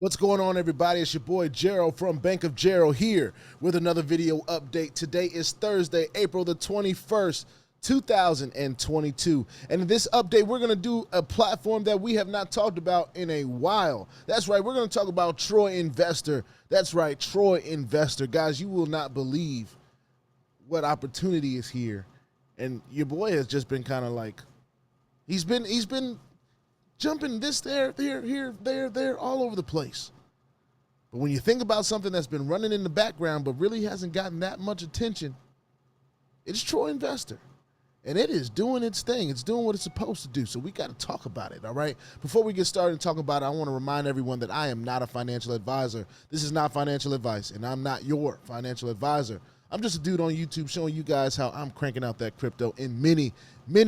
What's going on, everybody? It's your boy Gerald from Bank of Gerald here with another video update. Today is Thursday, April the 21st, 2022. And in this update, we're going to do a platform that we have not talked about in a while. That's right, we're going to talk about Troy Investor. That's right, Troy Investor. Guys, you will not believe what opportunity is here. And your boy has just been kind of like, he's been jumping this, there, here, there, all over the place. But when you think about something that's been running in the background but really hasn't gotten that much attention, it's Troy Investor. And it is doing its thing. It's doing what it's supposed to do. So we got to talk about it, all right? Before we get started and talk about it, I want to remind everyone that I am not a financial advisor. This is not financial advice, and I'm not your financial advisor. I'm just a dude on YouTube showing you guys how I'm cranking out that crypto in many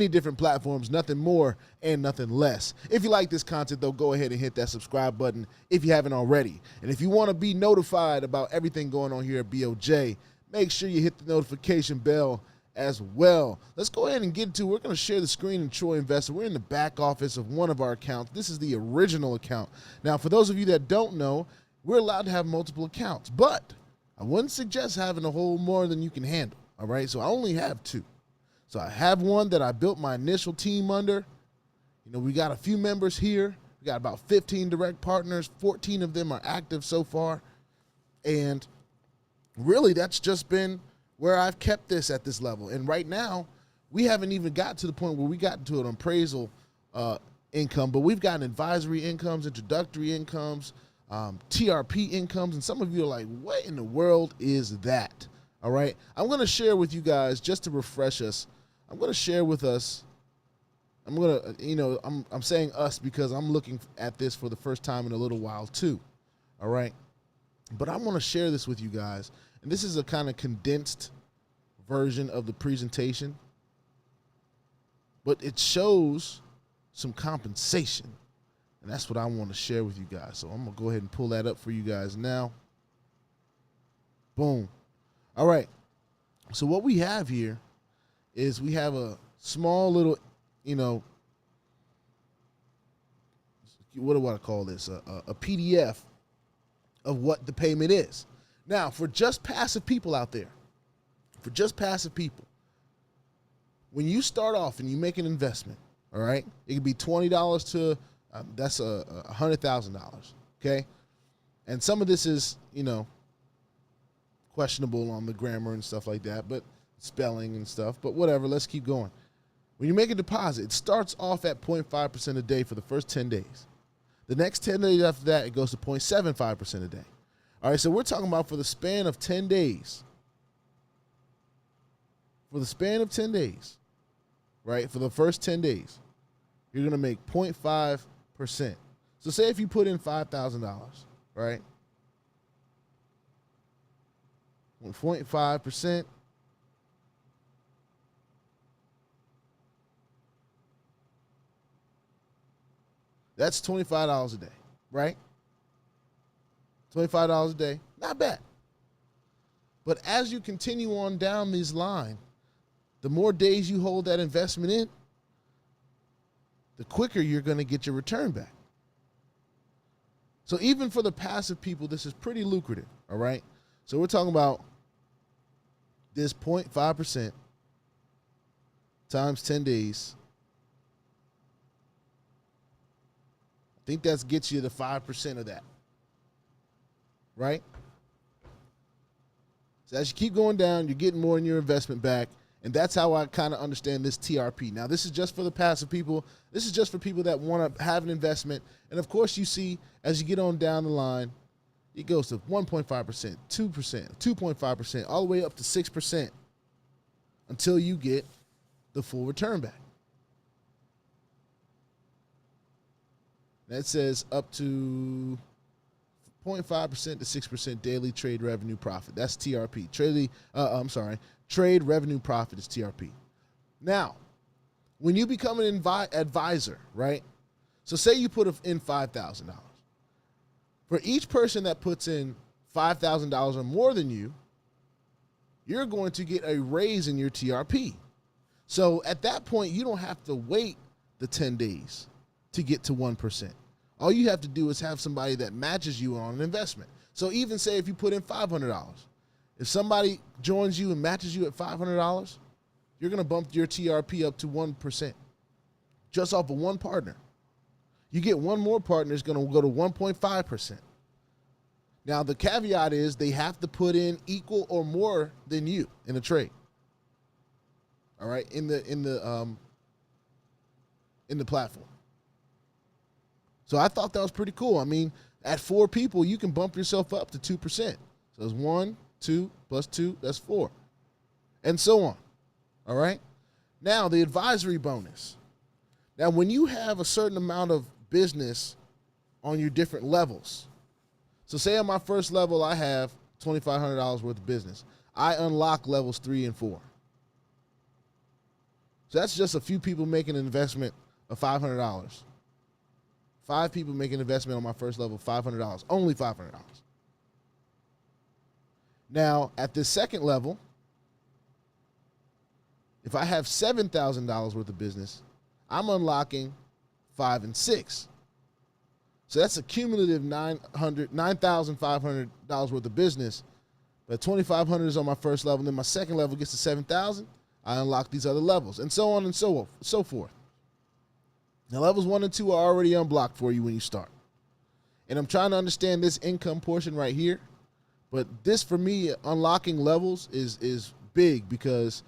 different platforms, nothing more and nothing less. If you like this content, though, go ahead and hit that subscribe button if you haven't already. And if you want to be notified about everything going on here at BOJ, make sure you hit the notification bell as well. Let's go ahead and get into it. We're going to share the screen in Troy Investor. We're in the back office of one of our accounts. This is the original account. Now, for those of you that don't know, we're allowed to have multiple accounts, but I wouldn't suggest having a whole more than you can handle, all right? So I only have two. So I have one that I built my initial team under. You know, we got a few members here. We got about 15 direct partners. 14 of them are active so far. And really, that's just been where I've kept this at this level. And right now, we haven't even got to the point where we got into an appraisal income, but we've gotten advisory incomes, introductory incomes, TRP incomes, and some of you are like, what in the world is that? All right, I'm going to share with you guys, just to refresh us, I'm going to share with us, I'm going to, you know, I'm saying us because I'm looking at this for the first time in a little while too, all right? But I want to share this with you guys, and this is a kind of condensed version of the presentation, but it shows some compensation. And that's what I want to share with you guys. So I'm going to go ahead and pull that up for you guys now. Boom. All right. So what we have here is we have a small little, you know, what do I call this? A PDF of what the payment is. Now, for just passive people out there, when you start off and you make an investment, all right, it could be $20 to that's $100,000, okay? And some of this is, you know, questionable on the grammar and stuff like that, but spelling and stuff, but whatever, let's keep going. When you make a deposit, it starts off at 0.5% a day for the first 10 days. The next 10 days after that, it goes to 0.75% a day. All right, so we're talking about for the span of 10 days. For the span of 10 days, right, for the first 10 days, you're going to make 0.5%. So say if you put in $5,000, right? 0.5%. That's $25 a day, right? $25 a day, not bad. But as you continue on down this line, the more days you hold that investment in, the quicker you're going to get your return back. So even for the passive people, this is pretty lucrative, all right? So we're talking about this 0.5% times 10 days. I think that gets you the 5% of that, right? So as you keep going down, you're getting more in your investment back. And that's how I kind of understand this TRP. Now, this is just for the passive people. This is just for people that want to have an investment. And, of course, you see, as you get on down the line, it goes to 1.5%, 2%, 2.5%, all the way up to 6% until you get the full return back. That says up to 0.5% to 6% daily trade revenue profit. That's TRP. Trade revenue profit is TRP. Now, when you become an advisor, right? So say you put in $5,000. For each person that puts in $5,000 or more than you, you're going to get a raise in your TRP. So at that point, you don't have to wait the 10 days to get to 1%. All you have to do is have somebody that matches you on an investment. So even say if you put in $500, if somebody joins you and matches you at $500, you're going to bump your TRP up to 1% just off of one partner. You get one more partner, it's going to go to 1.5%. Now, the caveat is they have to put in equal or more than you in a trade. All right, in the platform. So I thought that was pretty cool. I mean, at 4 people, you can bump yourself up to 2%. So it's 1, 2 plus 2, that's 4, and so on. All right. Now the advisory bonus. Now, when you have a certain amount of business on your different levels. So say on my first level, I have $2,500 worth of business. I unlock levels 3 and 4. So that's just a few people making an investment of $500. 5 people making an investment on my first level, $500, only $500. Now, at the second level, if I have $7,000 worth of business, I'm unlocking 5 and 6. So that's a cumulative $9,500 worth of business. But $2,500 is on my first level, and then my second level gets to $7,000. I unlock these other levels, and so on and so forth. Now, levels 1 and 2 are already unblocked for you when you start. And I'm trying to understand this income portion right here. But this, for me, unlocking levels is big because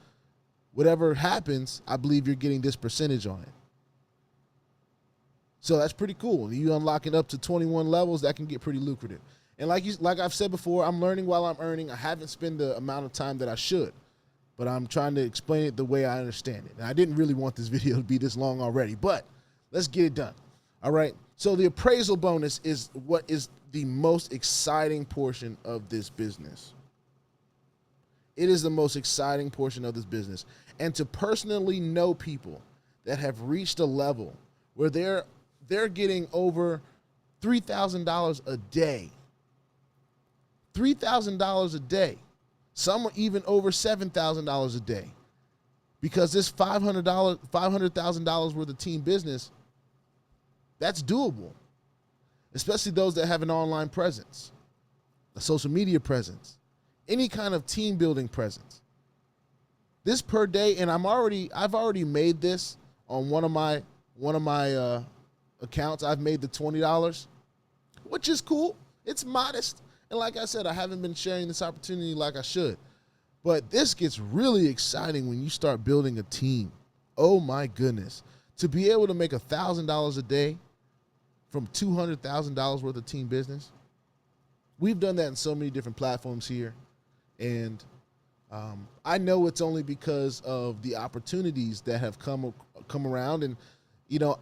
whatever happens, I believe you're getting this percentage on it. So that's pretty cool. You unlock it up to 21 levels, that can get pretty lucrative. And like I've said before, I'm learning while I'm earning. I haven't spent the amount of time that I should, but I'm trying to explain it the way I understand it. And I didn't really want this video to be this long already, but let's get it done. All right. So the appraisal bonus is what is the most exciting portion of this business. It is the most exciting portion of this business. And to personally know people that have reached a level where they're getting over $3,000 a day. $3,000 a day. Some are even over $7,000 a day. Because this $500,000 worth of team business, that's doable. Especially those that have an online presence, a social media presence, any kind of team building presence. This per day, and I've already made this on one of my accounts. I've made the $20, which is cool. It's modest. And like I said, I haven't been sharing this opportunity like I should. But this gets really exciting when you start building a team. Oh my goodness. To be able to make $1,000 a day from $200,000 worth of team business. We've done that in so many different platforms here. And I know it's only because of the opportunities that have come around. And, you know,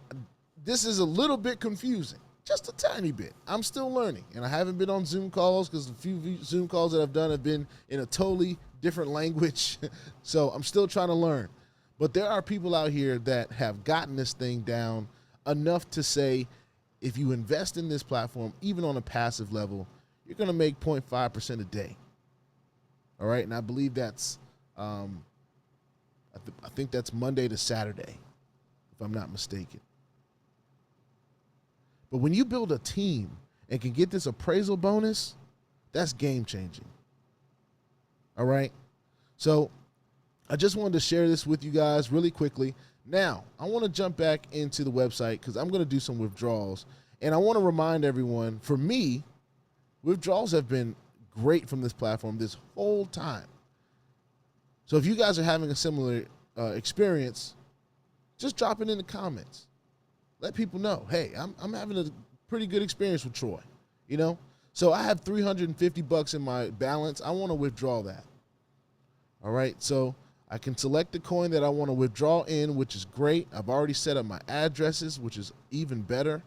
this is a little bit confusing, just a tiny bit. I'm still learning, and I haven't been on Zoom calls because the few Zoom calls that I've done have been in a totally different language. So I'm still trying to learn. But there are people out here that have gotten this thing down enough to say, if you invest in this platform, even on a passive level, you're going to make 0.5% a day. All right, and I believe that's, I think that's Monday to Saturday, if I'm not mistaken. But when you build a team and can get this appraisal bonus, that's game changing. All right, so I just wanted to share this with you guys really quickly. Now, I want to jump back into the website because I'm going to do some withdrawals. And I want to remind everyone, for me, withdrawals have been great from this platform this whole time. So if you guys are having a similar experience, just drop it in the comments. Let people know, hey, I'm having a pretty good experience with Troy, you know? So I have $350 in my balance. I want to withdraw that. All right, so I can select the coin that I want to withdraw in, which is great. I've already set up my addresses, which is even better.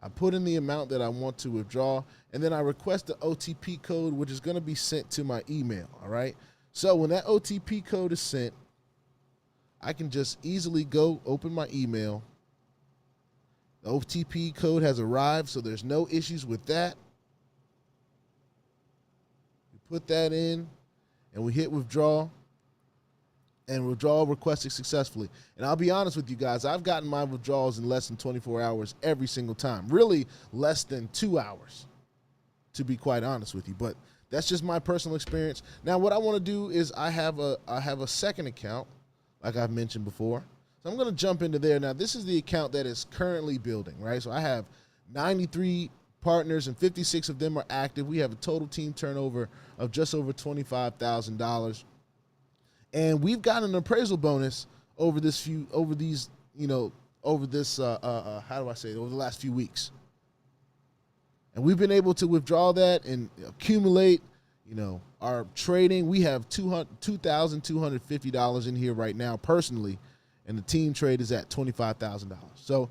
I put in the amount that I want to withdraw, and then I request the OTP code, which is going to be sent to my email, all right? So when that OTP code is sent, I can just easily go open my email. The OTP code has arrived, so there's no issues with that. We put that in, and we hit withdraw. and withdrawal requested successfully. And I'll be honest with you guys, I've gotten my withdrawals in less than 24 hours every single time. Really less than 2 hours, to be quite honest with you. But that's just my personal experience. Now, what I want to do is I have a second account, like I've mentioned before. So I'm going to jump into there. Now, this is the account that is currently building, right? So I have 93 partners, and 56 of them are active. We have a total team turnover of just over $25,000. And we've got an appraisal bonus over the last few weeks. And we've been able to withdraw that and accumulate, our trading. We have $2,250 in here right now personally, and the team trade is at $25,000. So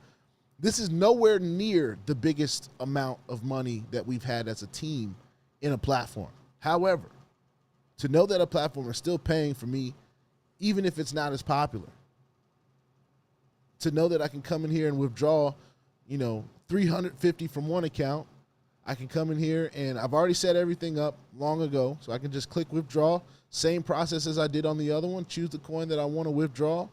this is nowhere near the biggest amount of money that we've had as a team in a platform. However, to know that a platform is still paying for me, even if it's not as popular, to know that I can come in here and withdraw, $350 from one account. I can come in here and I've already set everything up long ago, so I can just click withdraw. Same process as I did on the other one. Choose the coin that I want to withdraw.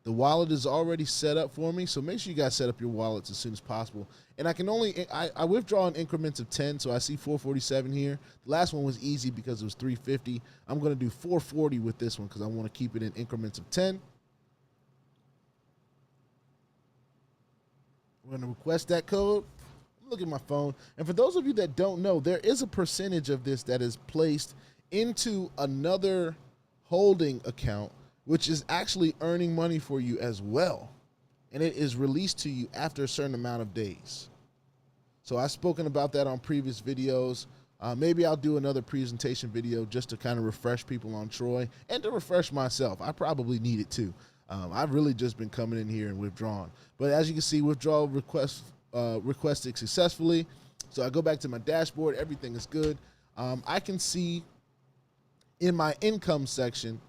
The wallet is already set up for me, so make sure you guys set up your wallets as soon as possible. And I withdraw in increments of 10, so I see 447 here. The last one was easy because it was 350. I'm going to do 440 with this one because I want to keep it in increments of 10. We're going to request that code. Look at my phone. And for those of you that don't know, there is a percentage of this that is placed into another holding account, which is actually earning money for you as well. And it is released to you after a certain amount of days. So I've spoken about that on previous videos. Maybe I'll do another presentation video just to kind of refresh people on Troy and to refresh myself. I probably need it too. I've really just been coming in here and withdrawing. But as you can see, withdrawal requested successfully. So I go back to my dashboard. Everything is good. I can see in my income section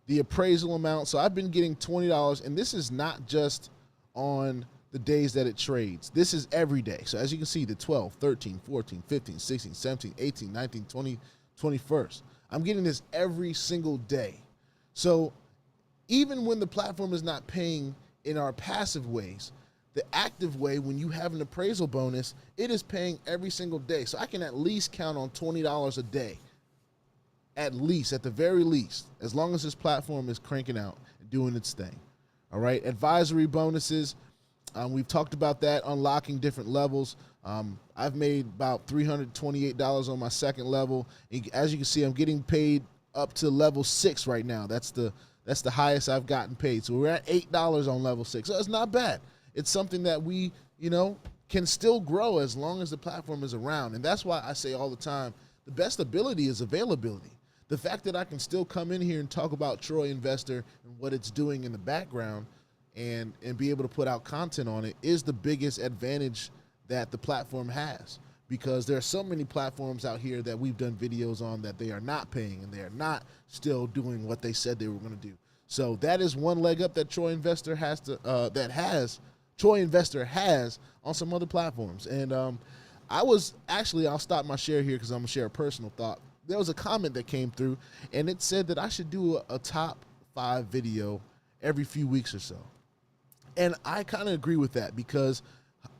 the appraisal amount. So I've been getting $20, and this is not just on the days that it trades. This is every day. So as you can see, the 12, 13, 14, 15, 16, 17, 18, 19, 20, 21st. I'm getting this every single day. So even when the platform is not paying in our passive ways, the active way, when you have an appraisal bonus, it is paying every single day. So I can at least count on $20 a day. At least, at the very least, as long as this platform is cranking out and doing its thing. All right, advisory bonuses. We've talked about that, unlocking different levels. I've made about $328 on my second level. As you can see, I'm getting paid up to level 6 right now. That's the highest I've gotten paid. So we're at $8 on level 6. So it's not bad. It's something that we, can still grow as long as the platform is around. And that's why I say all the time, the best ability is availability. The fact that I can still come in here and talk about Troy Investor and what it's doing in the background and be able to put out content on it is the biggest advantage that the platform has, because there are so many platforms out here that we've done videos on that they are not paying and they are not still doing what they said they were going to do. So that is one leg up that Troy Investor has on some other platforms. And I'll stop my share here because I'm going to share a personal thought. There was a comment that came through, and it said that I should do a top 5 video every few weeks or so. And I kind of agree with that, because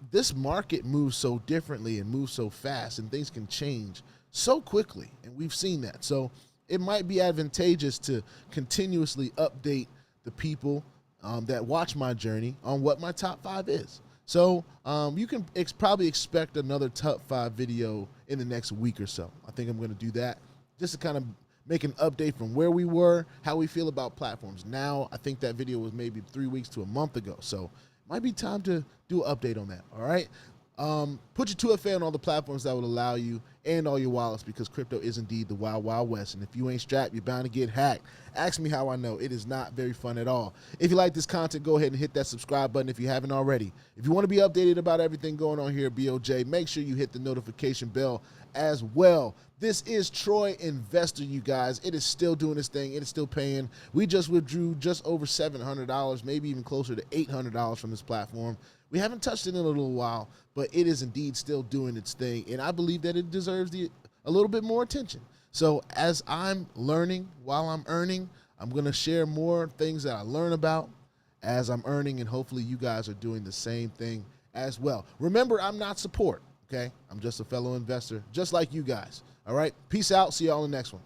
this market moves so differently and moves so fast, and things can change so quickly, and we've seen that. So it might be advantageous to continuously update the people that watch my journey on what my top 5 is. So you can probably expect another top 5 video in the next week or so. I think I'm going to do that just to kind of make an update from where we were, how we feel about platforms now. I think that video was maybe 3 weeks to a month ago. So it might be time to do an update on that. All right. Put your 2FA on all the platforms that will allow you and all your wallets, because crypto is indeed the wild, wild west. And if you ain't strapped, you're bound to get hacked. Ask me how I know. It is not very fun at all. If you like this content, go ahead and hit that subscribe button if you haven't already. If you want to be updated about everything going on here at BOJ, make sure you hit the notification bell as well. This is Troy Investor, you guys. It is still doing its thing. It is still paying. We just withdrew just over $700, maybe even closer to $800 from this platform. We haven't touched it in a little while, but it is indeed still doing its thing, and I believe that it deserves a little bit more attention. So as I'm learning while I'm earning, I'm going to share more things that I learn about as I'm earning, and hopefully you guys are doing the same thing as well. Remember, I'm not support, okay? I'm just a fellow investor, just like you guys. All right? Peace out. See y'all in the next one.